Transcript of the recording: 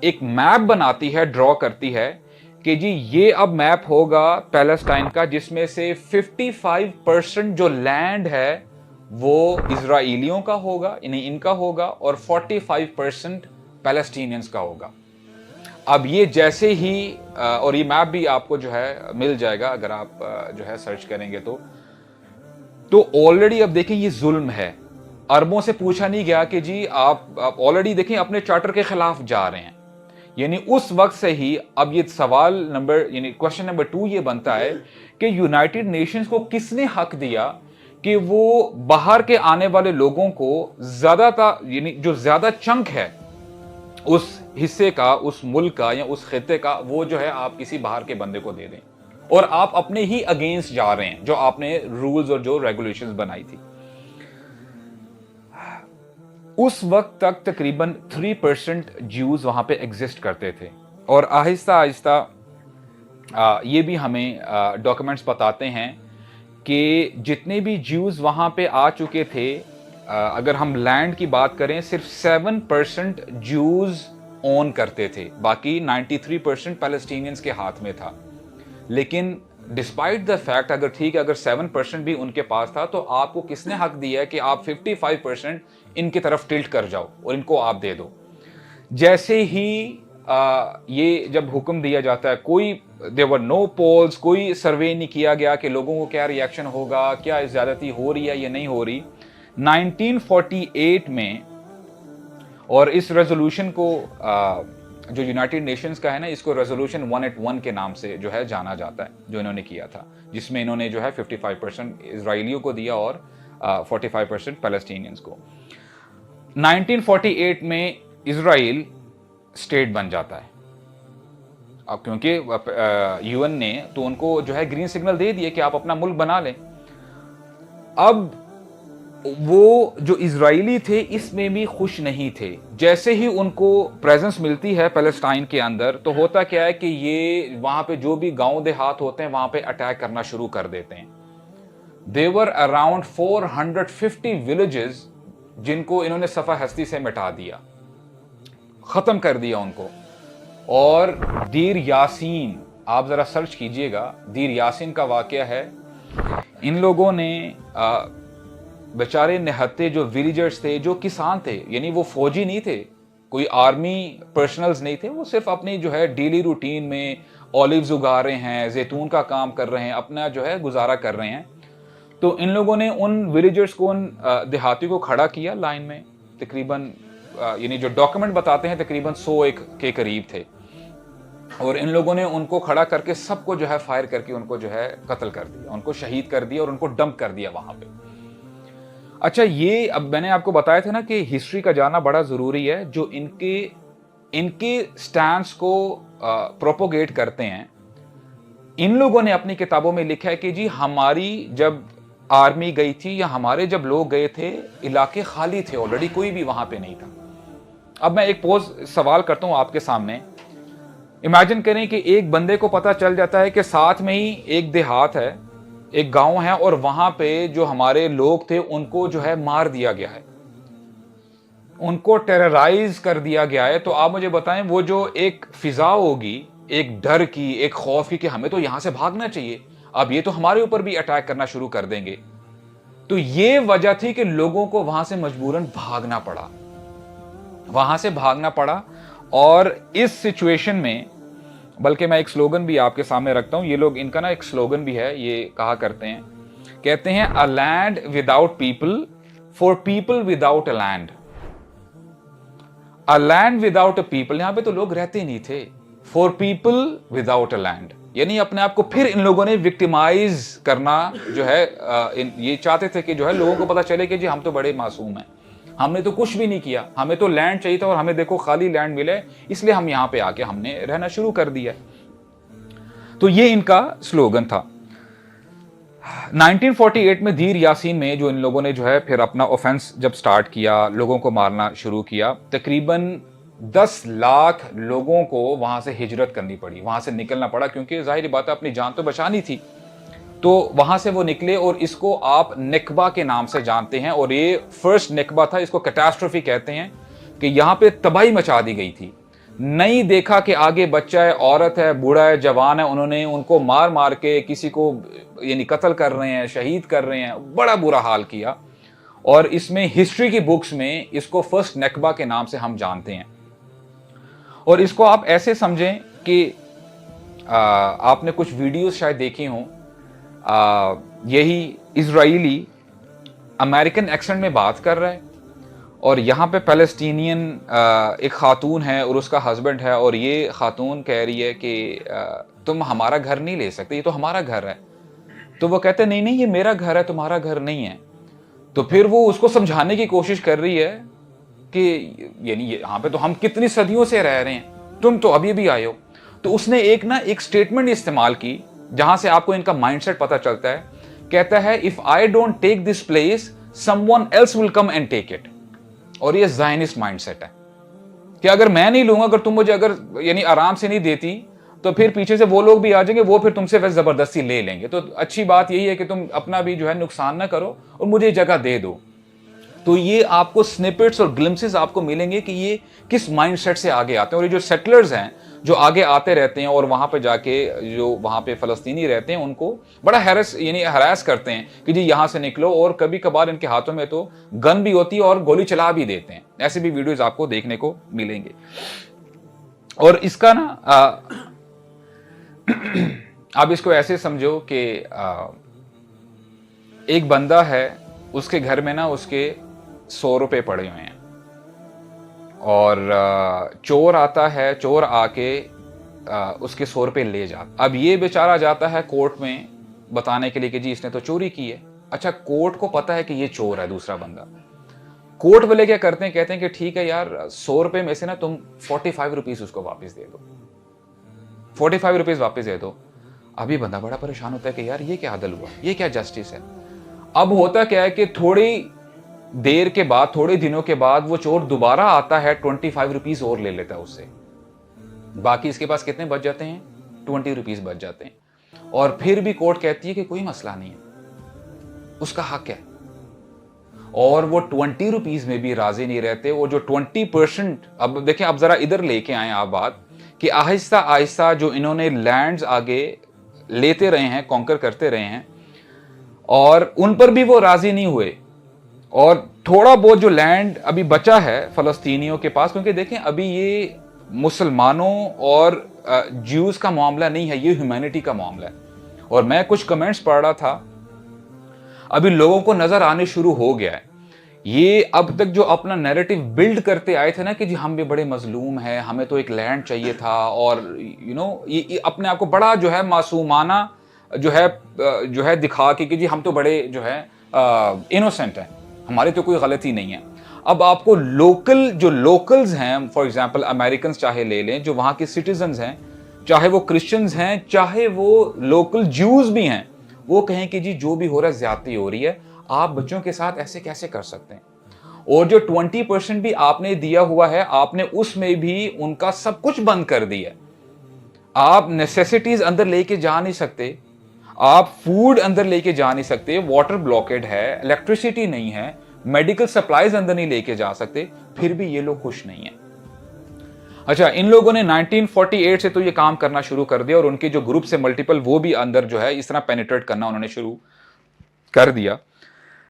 एक मैप बनाती है, ड्रॉ करती है कि जी ये अब मैप होगा पैलेस्टाइन का, जिसमें से 55% जो लैंड है वो इजराइलियों का होगा, इनका होगा, और 45% पैलेस्टीनियंस का होगा। अब ये जैसे ही और ये मैप भी आपको जो है मिल जाएगा अगर आप जो है सर्च करेंगे तो ऑलरेडी अब देखें ये जुल्म है। अरबों से पूछा नहीं गया कि जी आप ऑलरेडी देखें अपने चार्टर के खिलाफ जा रहे हैं। यानी उस वक्त से ही अब ये सवाल नंबर यानी क्वेश्चन नंबर 2 ये बनता है कि यूनाइटेड नेशंस को किसने हक दिया कि वो बाहर के आने वाले लोगों को ज्यादातर यानी जो ज्यादा चंक है उस हिस्से का, उस मुल्क का या उस खित्ते का, वो जो है आप किसी बाहर के बंदे को दे दें, और आप अपने ही अगेंस्ट जा रहे हैं जो आपने रूल्स और जो रेगुलेशंस बनाई थी। उस वक्त तक तकरीबन 3% ज्यूज वहां पे एग्जिस्ट करते थे, और आहिस्ता आहिस्ता ये भी हमें डॉक्यूमेंट्स बताते हैं कि जितने भी ज्यूज वहां पे आ चुके थे, अगर हम लैंड की बात करें, सिर्फ 7% ज्यूज ओन करते थे, बाकी 93% पैलेस्टीनियंस के हाथ में था। लेकिन डिस्पाइट द फैक्ट, अगर ठीक है अगर 7% भी उनके पास था, तो आपको किसने हक दिया है कि आप 55% इनकी तरफ टिल्ट कर जाओ और इनको आप दे दो। जैसे ही ये जब हुक्म दिया जाता है, कोई देयर वर नो पोल्स, कोई सर्वे नहीं किया गया कि लोगों को क्या रिएक्शन होगा, क्या ज्यादती हो रही है या नहीं हो रही। 1948 में, और इस रेजोल्यूशन को जो यूनाइटेड नेशंस का है ना, इसको रेजोल्यूशन 181 के नाम से जो है जाना जाता है, जो इन्होंने किया था, जिसमें इन्होंने जो है 55% इजराइलियों को दिया और 45% पैलेस्टीनियंस को। 1948 में इजराइल स्टेट बन जाता है। अब क्योंकि यूएन ने तो उनको जो है ग्रीन सिग्नल दे दिया कि आप अपना मुल्क बना लें। अब वो जो इजरायली थे इसमें भी खुश नहीं थे। जैसे ही उनको प्रेजेंस मिलती है पैलेस्टाइन के अंदर, तो होता क्या है कि ये वहां पे जो भी गांव देहात होते हैं वहां पे अटैक करना शुरू कर देते हैं। देवर अराउंड 450 विलेजेस जिनको इन्होंने सफा हस्ती से मिटा दिया, खत्म कर दिया उनको। और दीर यासीन, आप जरा सर्च कीजिएगा, दीर यासीन का वाकया है। इन लोगों ने बेचारे निहत्ते जो विलेजर्स थे, जो किसान थे, यानी वो फौजी नहीं थे, कोई आर्मी पर्सनल्स नहीं थे, वो सिर्फ अपनी जो है डेली रूटीन में ऑलिव्स उगा रहे हैं, जैतून का काम कर रहे हैं, अपना जो है गुजारा कर रहे हैं। तो इन लोगों ने उन विलेजर्स को, उन देहाती को खड़ा किया लाइन में। तकरीबन यानी जो डॉक्यूमेंट बताते हैं तकरीबन 100 के करीब थे, और इन लोगों ने उनको खड़ा करके सबको जो है फायर करके उनको जो है कत्ल कर दिया, उनको शहीद कर दिया और उनको डंप कर दिया वहां पे। अच्छा, ये अब मैंने आपको बताया था ना कि हिस्ट्री का जानना बड़ा जरूरी है। जो इनके स्टैंड्स को प्रोपोगेट करते हैं, इन लोगों ने अपनी किताबों में लिखा है कि जी हमारी जब आर्मी गई थी या हमारे जब लोग गए थे, इलाके खाली थे, ऑलरेडी कोई भी वहां पे नहीं था। अब मैं एक सवाल करता हूं आपके सामने। इमेजिन करें कि एक बंदे को पता चल जाता है कि साथ में ही एक देहात है, एक गांव है, और वहां पे जो हमारे लोग थे उनको जो है मार दिया गया है, उनको टेरराइज कर दिया गया है। तो आप मुझे बताएं, वो जो एक फिजा होगी, एक डर की, एक खौफ की कि हमें तो यहां से भागना चाहिए, अब ये तो हमारे ऊपर भी अटैक करना शुरू कर देंगे। तो ये वजह थी कि लोगों को वहां से मजबूरन भागना पड़ा, वहां से भागना पड़ा। और इस सिचुएशन में, बल्कि मैं एक स्लोगन भी आपके सामने रखता हूं, ये लोग, इनका ना एक स्लोगन भी है, ये कहा करते हैं, कहते हैं a land without people for people without a land. A land without a people, यहां पे तो लोग रहते नहीं थे, for people without a land, यानी अपने आप को फिर इन लोगों ने विक्टिमाइज करना जो है, ये चाहते थे कि जो है लोगों को पता चले कि जी हम तो बड़े मासूम हैं, हमने तो कुछ भी नहीं किया, हमें तो लैंड चाहिए था और हमें देखो खाली लैंड मिले, इसलिए हम यहां पे आके हमने रहना शुरू कर दिया। तो ये इनका स्लोगन था। 1948 में दीर यासीन में जो इन लोगों ने जो है फिर अपना ऑफेंस जब स्टार्ट किया, लोगों को मारना शुरू किया, तकरीबन 10 लाख लोगों को वहां से हिजरत करनी पड़ी, वहां से निकलना पड़ा, क्योंकि जाहिर बात है अपनी जान तो बचानी थी। तो वहां से वो निकले, और इसको आप निकबा के नाम से जानते हैं, और ये फर्स्ट निकबा था, इसको कैटास्ट्रोफी कहते हैं, कि यहां पे तबाही मचा दी गई थी। नहीं देखा कि आगे बच्चा है, औरत है, बूढ़ा है, जवान है, उन्होंने उनको मार मार के किसी को यानी कत्ल कर रहे हैं, शहीद कर रहे हैं, बड़ा बुरा हाल किया। और इसमें हिस्ट्री की बुक्स में इसको फर्स्ट नकबा के नाम से हम जानते हैं। और इसको आप ऐसे समझें कि आपने कुछ वीडियोस शायद देखी हों, यही इजराइली अमेरिकन एक्सेंट में बात कर रहा है और यहाँ पे पैलेस्टीनियन एक खातून है और उसका हस्बैंड है, और ये खातून कह रही है कि तुम हमारा घर नहीं ले सकते, ये तो हमारा घर है। तो वो कहते नहीं नहीं, ये मेरा घर है, तुम्हारा घर नहीं है। तो फिर वो उसको समझाने की कोशिश कर रही है कि यानी यहाँ पे तो हम कितनी सदियों से रह रहे हैं, तुम तो अभी भी आए हो। तो उसने एक स्टेटमेंट इस्तेमाल की जहां से आपको इनका माइंडसेट पता चलता है। कहता है, if I don't take this place someone else will come and take it. और ये ज़ायनिस्ट माइंडसेट है कि अगर मैं नहीं लूंगा, अगर तुम मुझे अगर यानी आराम से नहीं देती, तो फिर पीछे से वो लोग भी आ जाएंगे, वो फिर तुमसे वैसे जबरदस्ती ले लेंगे। तो अच्छी बात यही है कि तुम अपना भी जो है नुकसान ना करो और मुझे जगह दे दो। तो ये आपको स्निपेट्स और ग्लिम्सेस आपको मिलेंगे कि ये किस माइंडसेट से आगे आते हैं। और ये जो सेटलर्स हैं जो आगे आते रहते हैं और वहां पे जाके जो वहां पे फलस्तीनी रहते हैं उनको बड़ा हरास करते हैं कि जी यहां से निकलो, और कभी कभार इनके हाथों में तो गन भी होती है और गोली चला भी देते हैं। ऐसे भी वीडियोस आपको देखने को मिलेंगे। और इसका ना आप इसको ऐसे समझो कि एक बंदा है, उसके घर में ना उसके 100 रुपए पड़े हुए हैं और चोर आता है, चोर आके उसके 100 रुपए ले जाता। अब ये बेचारा जाता है कोर्ट में बताने के लिए कि जी इसने तो चोरी की है। अच्छा, कोर्ट को पता है कि ये चोर है दूसरा बंदा। कोर्ट वाले क्या करते हैं, कहते हैं कि ठीक है यार, 100 रुपए में से ना तुम 45 रुपीज उसको वापस दे दो, 45 रुपीज वापस दे दो। अभी बंदा बड़ा परेशान होता है कि यार ये क्या अदल हुआ, ये क्या जस्टिस है। अब होता क्या है कि थोड़ी देर के बाद, थोड़े दिनों के बाद वो चोर दोबारा आता है, 25 रुपीज और ले लेता है उससे। बाकी इसके पास कितने बच जाते हैं, 20 रुपीज बच जाते हैं। और फिर भी कोर्ट कहती है कि कोई मसला नहीं है, उसका हक है। और वो 20 रुपीज में भी राजी नहीं रहते। वो जो 20%, अब देखें, अब जरा इधर लेके आए आप बात कि आहिस्ता आहिस्ता जो इन्होंने लैंड्स आगे लेते रहे हैं, कॉन्कर करते रहे हैं, और उन पर भी वो राजी नहीं हुए। और थोड़ा बहुत जो लैंड अभी बचा है फलस्तीनियों के पास, क्योंकि देखें अभी ये मुसलमानों और ज्यूज का मामला नहीं है, ये ह्यूमैनिटी का मामला है। और मैं कुछ कमेंट्स पढ़ रहा था, अभी लोगों को नजर आने शुरू हो गया है। ये अब तक जो अपना नैरेटिव बिल्ड करते आए थे ना कि जी हम भी बड़े मजलूम हैं, हमें तो एक लैंड चाहिए था, और ये अपने आप को बड़ा जो है मासूमाना जो है दिखा के कि जी हम तो बड़े जो है इनोसेंट हैं, हमारी तो कोई गलती नहीं है। अब आपको लोकल्स हैं, फॉर एग्जांपल अमेरिकन चाहे ले लें, जो वहां के सिटीजन्स हैं, चाहे वो क्रिश्चियंस हैं, चाहे वो लोकल ज्यूज भी हैं, वो कहें कि जी जो भी हो रहा है ज्यादती हो रही है, आप बच्चों के साथ ऐसे कैसे कर सकते हैं। और जो 20% भी आपने दिया हुआ है, आपने उसमें भी उनका सब कुछ बंद कर दिया। आप नेसेसिटीज अंदर लेके जा नहीं सकते, आप फूड अंदर लेके जा नहीं सकते, वाटर ब्लॉकेड है, इलेक्ट्रिसिटी नहीं है, मेडिकल सप्लाईज अंदर नहीं लेके जा सकते, फिर भी ये लोग खुश नहीं है। अच्छा, इन लोगों ने 1948 से तो ये काम करना शुरू कर दिया, और उनके जो ग्रुप से मल्टीपल, वो भी अंदर जो है इस तरह पेनिट्रेट करना उन्होंने शुरू कर दिया।